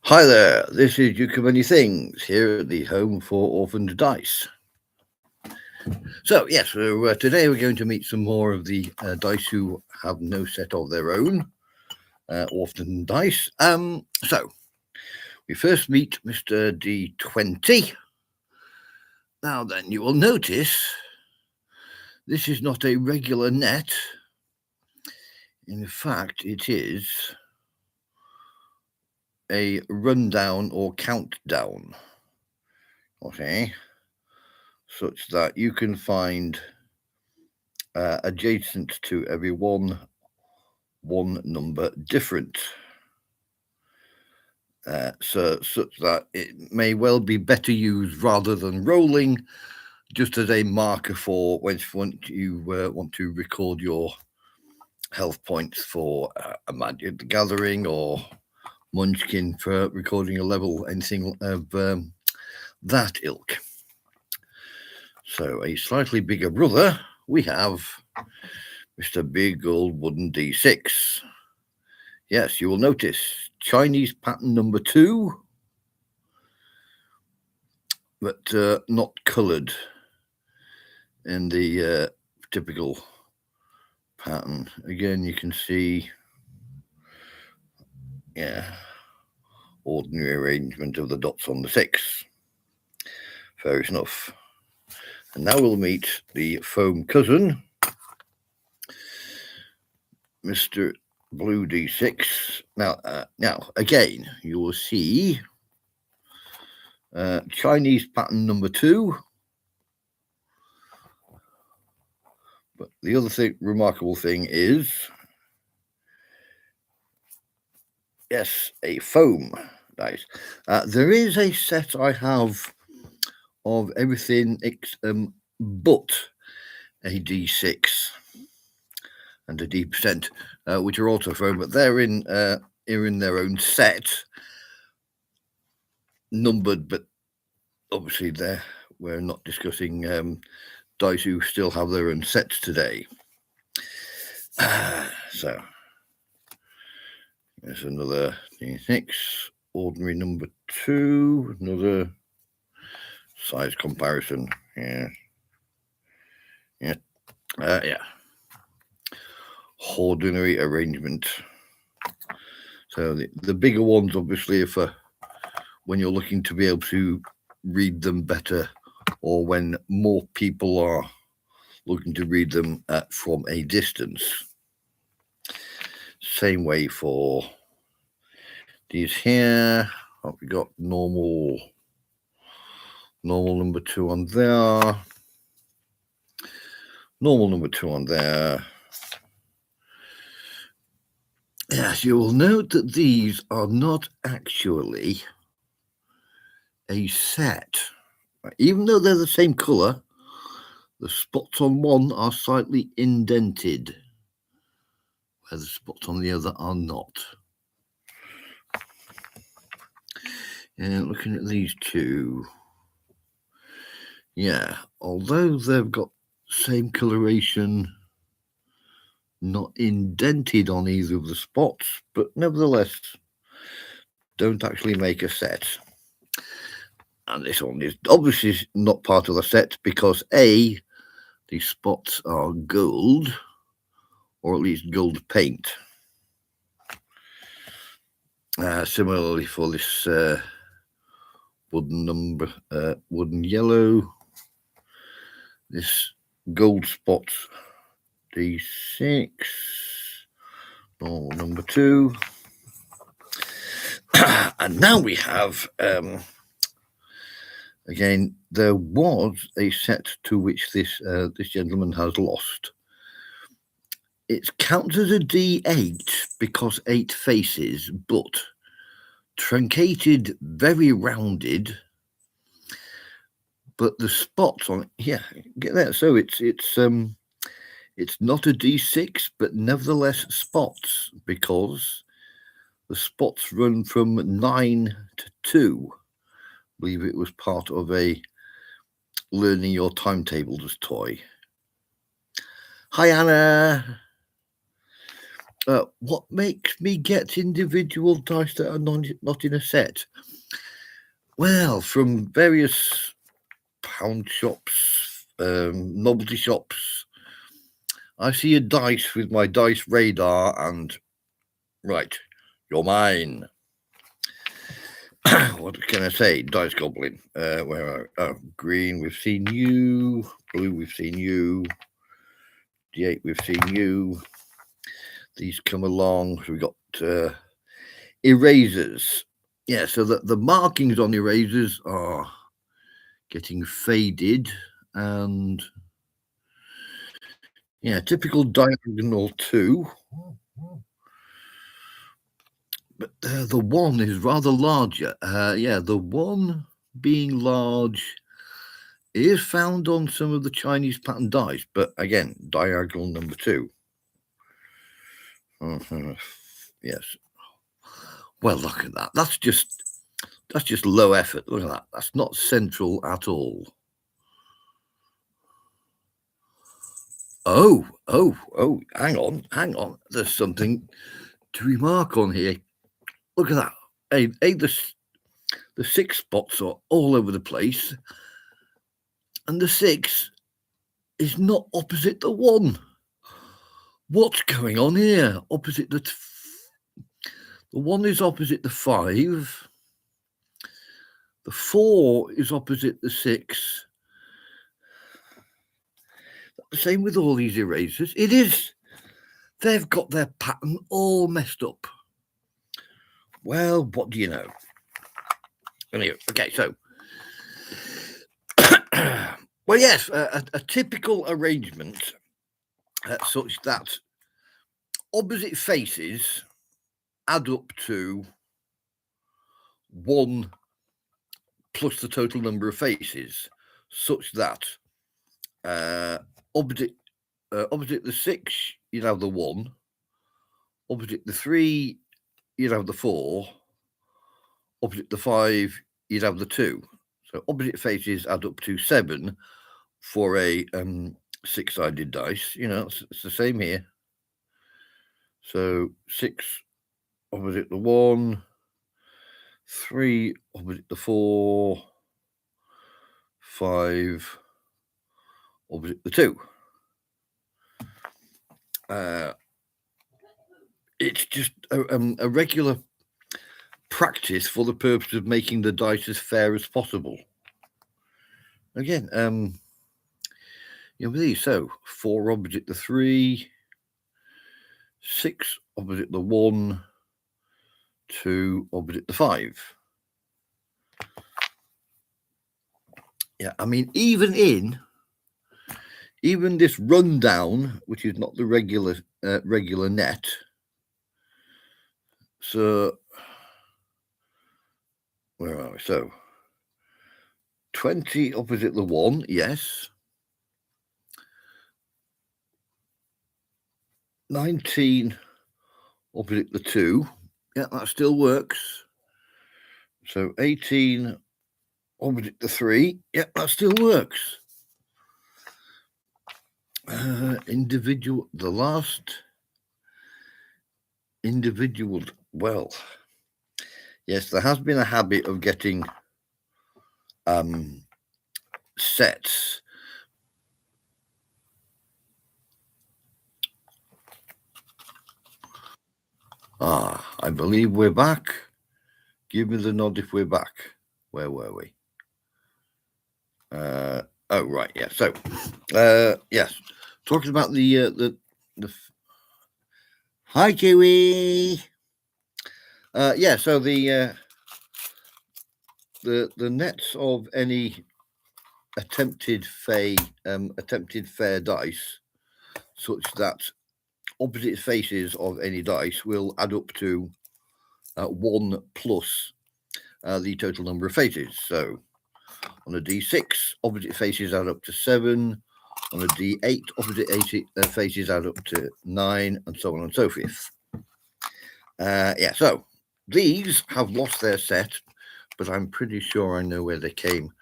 Hi there, this is You Can Many Things here at the home for orphaned dice. Today we're going to meet some more of the dice who have no set of their own, orphan dice. We first meet Mr. D20. Now then, you will notice this is not a regular net. In fact, it is a rundown or countdown. Okay. Such that you can find adjacent to every one number different. Such that it may well be better used rather than rolling, just as a marker for when you want to record your health points for a Magic the Gathering or Munchkin for recording a level, anything of that ilk. So a slightly bigger brother, we have Mr. Big Old Wooden D6. Yes, you will notice Chinese pattern number 2, but not coloured in the typical pattern. Again, you can see, ordinary arrangement of the dots on the 6. Fair enough. And now we'll meet the foam cousin, Mr. Blue D6. Now again, you will see Chinese pattern number 2. But the other remarkable thing is, yes, a foam dice. There is a set I have of everything but a D6 and a D%, which are also foam, but they're in their own set, numbered, but obviously we're not discussing dice who still have their own sets today. So there's another D6, ordinary number 2, another size comparison. Ordinary arrangement. So the bigger ones obviously are for when you're looking to be able to read them better, or when more people are looking to read them from a distance. Same way for these here. We got normal number 2 on there, normal number 2 on there. Yes, you will note that these are not actually a set. Even though they're the same colour, the spots on one are slightly indented, where the spots on the other are not. And looking at these two, although they've got same coloration, not indented on either of the spots, but nevertheless don't actually make a set. And this one is obviously not part of the set because A, the spots are gold, or at least gold paint. Similarly for this wooden yellow, this gold spot D6, normal number 2. And now we have, again, there was a set to which this gentleman has lost. It counts as a D8 because 8 faces, but truncated, very rounded. But the spots on it, get that. So it's not a D6, but nevertheless spots, because the spots run from 9 to 2. I believe it was part of a learning your timetables toy. Hi, Anna. What makes me get individual dice that are not in a set? Well, from various pound shops, novelty shops, I see a dice with my dice radar and, right, you're mine. What can I say? Dice Goblin. Where are green, we've seen you. Blue, we've seen you. D8, we've seen you. These come along. So we've got erasers. Yeah, so the markings on erasers are getting faded, and yeah, typical diagonal 2. But the 1 is rather larger. Yeah, the 1 being large is found on some of the Chinese pattern dice, but again, diagonal number 2. Yes. Well, look at that. That's just low effort. Look at that. That's not central at all. Oh, hang on. There's something to remark on here. Look at that. Hey, the 6 spots are all over the place, and the 6 is not opposite the 1. What's going on here? Opposite the 1 is opposite the 5. The 4 is opposite the 6. The same with all these erasers. It is. They've got their pattern all messed up. Well, what do you know? Anyway, okay, so well, yes, a typical arrangement such that opposite faces add up to 1 plus the total number of faces, such that opposite the 6, you'd have the 1. Opposite the 3, you'd have the 4. Opposite the 5, you'd have the 2. So opposite faces add up to 7 for a 6-sided dice. You know, it's the same here. So 6 opposite the 1, 3 opposite the 4, 5 opposite the 2. It's just a regular practice for the purpose of making the dice as fair as possible. Again, with these, so 4 opposite the 3, 6 opposite the 1, 2 opposite the 5. Yeah, I mean, even this rundown, which is not the regular net. So where are we? So 20 opposite the 1, yes. 19 opposite the 2. Yeah, that still works. So 18 opposite the 3. Yeah, that still works. The last individual. Well, yes, there has been a habit of getting sets. I believe we're back. Give me the nod if we're back. Where were we? Oh, right, yeah. So, yes, talking about the hi, Kiwi. Yeah, so the nets of any attempted fair dice, such that opposite faces of any dice will add up to 1 plus the total number of faces. So on a D6, opposite faces add up to 7. On a D8, opposite faces add up to 9, and so on and so forth. Yeah, so these have lost their set, but I'm pretty sure I know where they came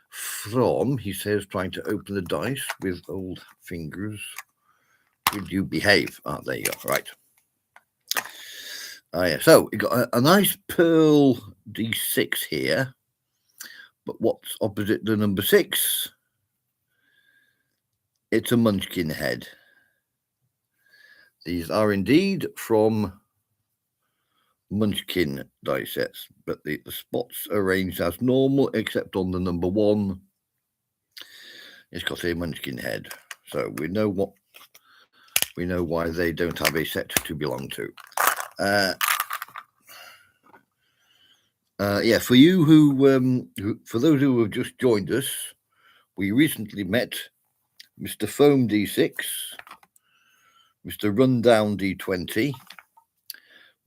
from. He says, trying to open the dice with old fingers. Would you behave? There you go. Right. Yeah, so we got a nice pearl D6 here, but what's opposite the number 6? It's a munchkin head. These are indeed from munchkin die sets, but the spots are arranged as normal, except on the number 1, it's got a munchkin head. So we know why they don't have a set to belong to. Yeah, for you for those who have just joined us, we recently met Mr. Foam D6, Mr. Rundown D20,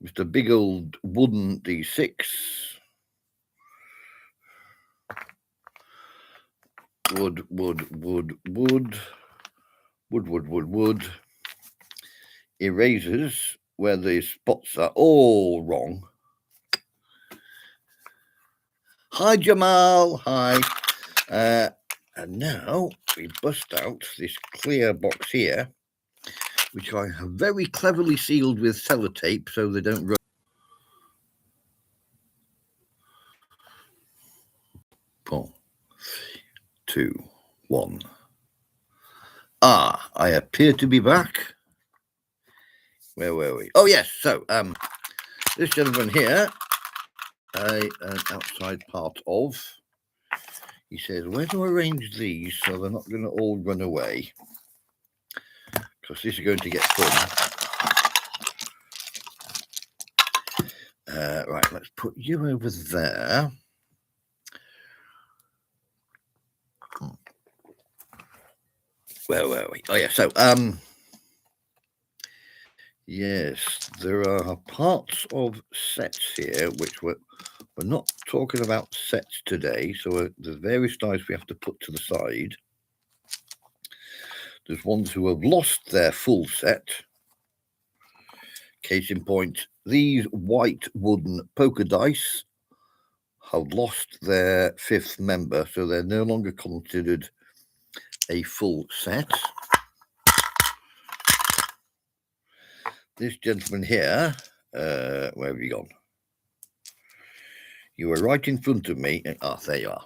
Mr. Big Old Wooden D6, wood, erasers where the spots are all wrong. Hi, Jamal. Hi. And now we bust out this clear box here, which I have very cleverly sealed with sellotape so they don't run. 4, 3, 2, 1. I appear to be back. Where were we? Oh, yes. So, this gentleman here, an outside part of, he says, where do I arrange these so they're not going to all run away? Because this is going to get fun. Right, let's put you over there. Where were we? Oh, yeah. So, yes, there are parts of sets here which we're not talking about sets today. So there's various dice we have to put to the side. There's ones who have lost their full set. Case in point, these white wooden poker dice have lost their 5th member, so they're no longer considered a full set. This gentleman here, where have you gone? You were right in front of me. There you are.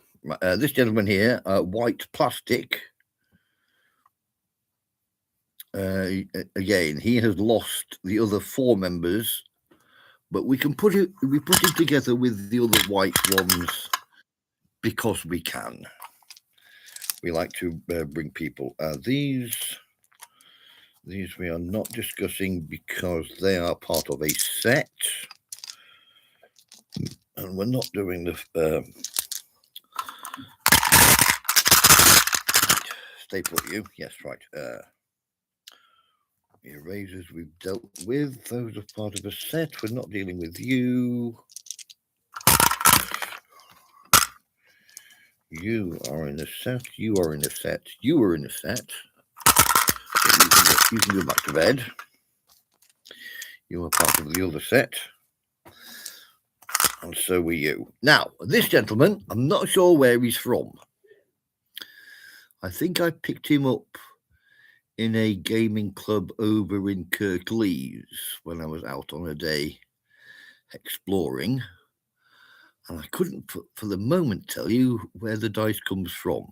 This gentleman here, white plastic. Again, he has lost the other 4 members, but we put it together with the other white ones because we can. We like to bring people. These we are not discussing because they are part of a set, and we're not doing the stay put. You yes, right. Erasers we've dealt with. Those are part of a set. We're not dealing with you. You are in a set. You are in a set. You are in a set. You can go back to bed. You are part of the other set. And so were you. Now, this gentleman, I'm not sure where he's from. I think I picked him up in a gaming club over in Kirklees when I was out on a day exploring. And I couldn't, for the moment, tell you where the dice comes from.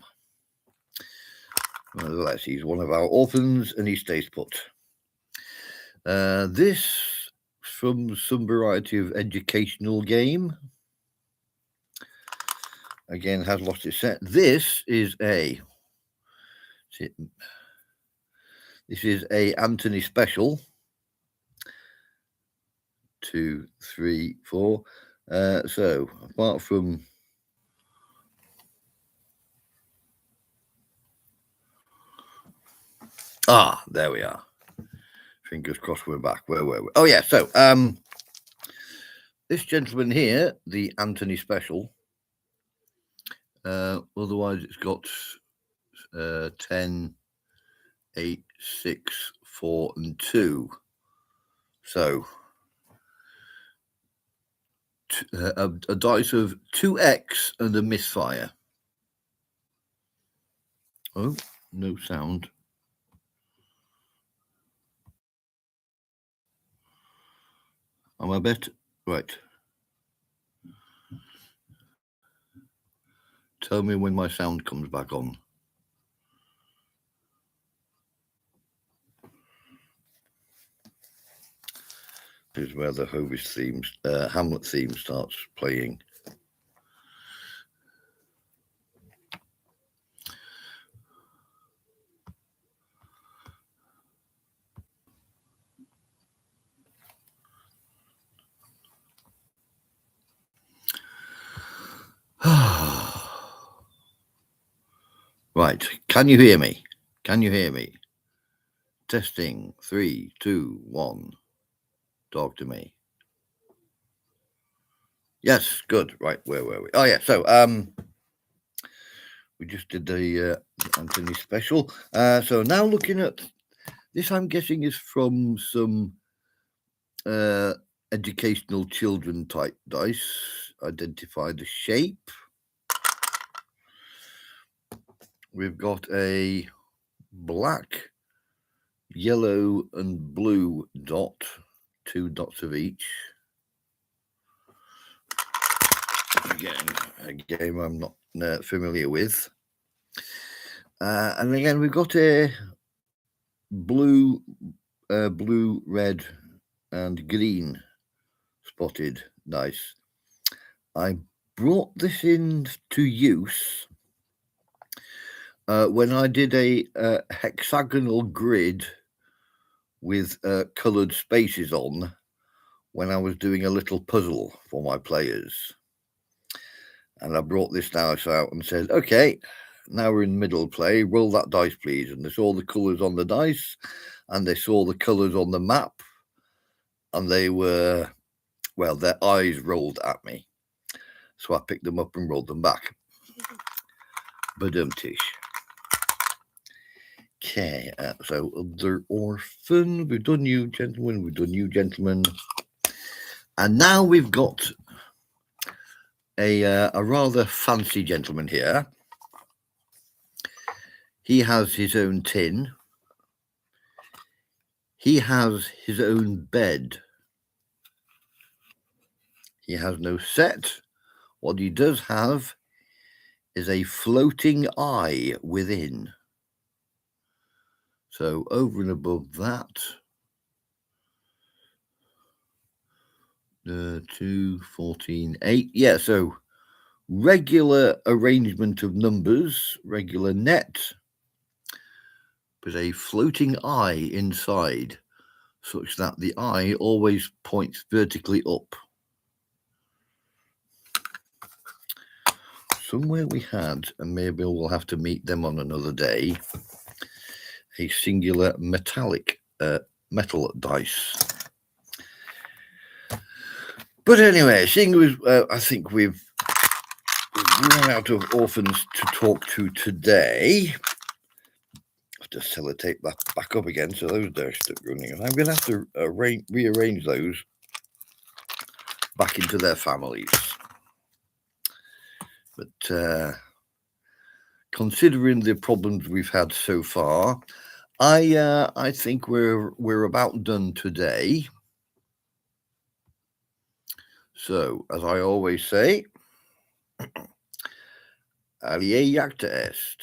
Nevertheless, he's one of our orphans and he stays put. This from some variety of educational game. Again, has lost its set. This is a Anthony special. 2, 3, 4. So apart from there we are. Fingers crossed we're back. Where were we? Oh yeah, so this gentleman here, the Anthony special. Otherwise it's got 10, 8, 6, 4, and 2. So a dice of 2x and a misfire. Oh, no sound. Am I better? Right. Tell me when my sound comes back on. This is where the Hovis theme, Hamlet theme starts playing. Right. Can you hear me? Can you hear me? Testing. 3, 2, 1. Talk to me. Yes, good. Right, where were we? Oh yeah, so we just did the Anthony special. So now looking at this, I'm guessing is from some educational children type dice. Identify the shape. We've got a black, yellow, and blue dot, 2 dots of each. Again, a game I'm not familiar with. And again, we've got a blue, red, and green spotted dice. I brought this into use when I did a hexagonal grid with coloured spaces on when I was doing a little puzzle for my players. And I brought this dice out and said, okay, now we're in middle play, roll that dice, please. And they saw the colours on the dice and they saw the colours on the map. And they were, well, their eyes rolled at me. So I picked them up and rolled them back. Badum-tish. Okay, so other orphan, we've done you gentlemen, and now we've got a rather fancy gentleman here. He has his own tin. He has his own bed. He has no set. What he does have is a floating eye within. So over and above that, 2, 14, 8. Yeah, so regular arrangement of numbers, regular net, but a floating eye inside, such that the eye always points vertically up. Somewhere we had, and maybe we'll have to meet them on another day, a singular metallic metal dice. But anyway, seeing as I think we've run out of orphans to talk to today, I'll just sellotape that back up again so those are stuck running. I'm going to have to rearrange those back into their families. But considering the problems we've had so far, I think we're about done today. So, as I always say, Allie Jagd est.